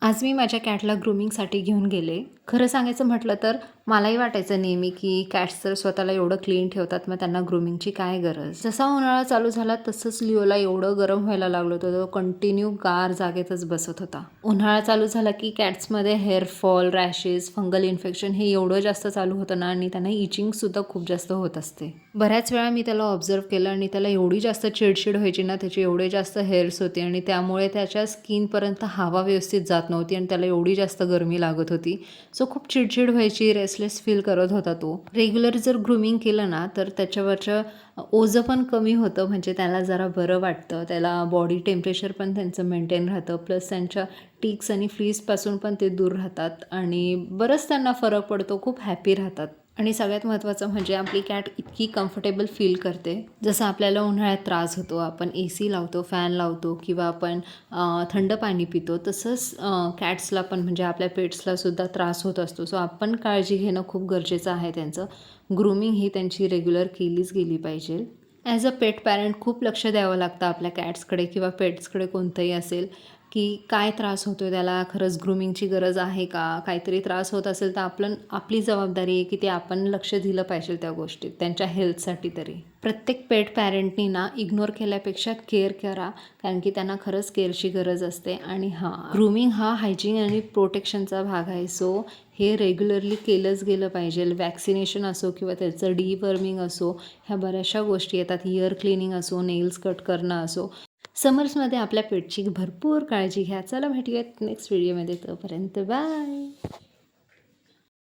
आज मी माझ्या कॅटला ग्रूमिंगसाठी घेऊन गेले. खरं सांगायचं म्हटलं तर मलाही वाटायचं नेहमी की कॅट्स तर स्वतःला एवढं क्लीन ठेवतात, मग त्यांना ग्रूमिंगची काय गरज. जसा उन्हाळा चालू झाला तसंच लिओला एवढं गरम व्हायला लागलं होतं, तो कंटिन्यू गार जागेतच बसत होता. उन्हाळा चालू झाला की कॅट्समध्ये हेअरफॉल, रॅशेस, फंगल इन्फेक्शन हे एवढं जास्त चालू होतं ना, आणि त्यांना इचिंगसुद्धा खूप जास्त होत असते. बऱ्याच वेळा मी त्याला ऑब्झर्व केलं आणि त्याला एवढी जास्त चिडचिड व्हायची ना, त्याचे एवढे जास्त हेअर्स होते आणि त्यामुळे त्याच्या स्किनपर्यंत हवा व्यवस्थित जात नव्हती आणि त्याला एवढी जास्त गरमी लागत होती. सो खूप चिडचिड व्हायची, रेस्टलेस फील करत होता तो. रेग्युलर जर ग्रूमिंग केलं ना तर त्याच्यावरचं ओझं पण कमी होतं, म्हणजे त्याला जरा बरं वाटतं, त्याला बॉडी टेम्परेचर पण त्यांचं मेंटेन राहतं, प्लस त्यांच्या टिक्स आणि फ्लीजपासून पण ते दूर राहतात आणि बरंच त्यांना फरक पडतो, खूप हॅपी राहतात. आणि सगळ्यात महत्त्वाचं म्हणजे आपली कॅट इतकी कम्फर्टेबल फील करते. जसं आपल्याला उन्हाळ्यात त्रास होतो, आपण AC लावतो, फॅन लावतो किंवा आपण थंड पाणी पितो, तसंच कॅट्सला पण म्हणजे आपल्या पेट्सलासुद्धा त्रास होत असतो. सो आपण काळजी घेणं खूप गरजेचं आहे त्यांचं. ग्रूमिंग ही त्यांची रेग्युलर केलीच गेली पाहिजे. ॲज अ पेट पॅरेंट खूप लक्ष द्यावं लागतं आपल्या कॅट्सकडे किंवा पेट्सकडे कोणतंही असेल, की काय त्रास होतो आहे, त्याला खरंच ग्रूमिंगची गरज आहे का? काहीतरी त्रास होत असेल तर आपली जबाबदारी आहे की ते आपण लक्ष दिलं पाहिजे त्या गोष्टीत, त्यांच्या हेल्थसाठी तरी. प्रत्येक पेट पॅरेंटनी ना इग्नोर केल्यापेक्षा केअर करा, कारण की त्यांना खरंच केअरची गरज असते. आणि ग्रूमिंग हा हायजीन आणि प्रोटेक्शनचा भाग आहे. सो हे रेग्युलरली केलंच गेलं पाहिजे. वॅक्सिनेशन असो किंवा त्याचं डिवर्मिंग असो, ह्या बऱ्याचशा गोष्टी येतात. इयर क्लिनिंग असो, नेल्स कट करणं असो. समर्समध्ये आपल्या पेटची भरपूर काळजी घ्या. चला भेटूयात नेक्स्ट व्हिडिओमध्ये. तोपर्यंत बाय.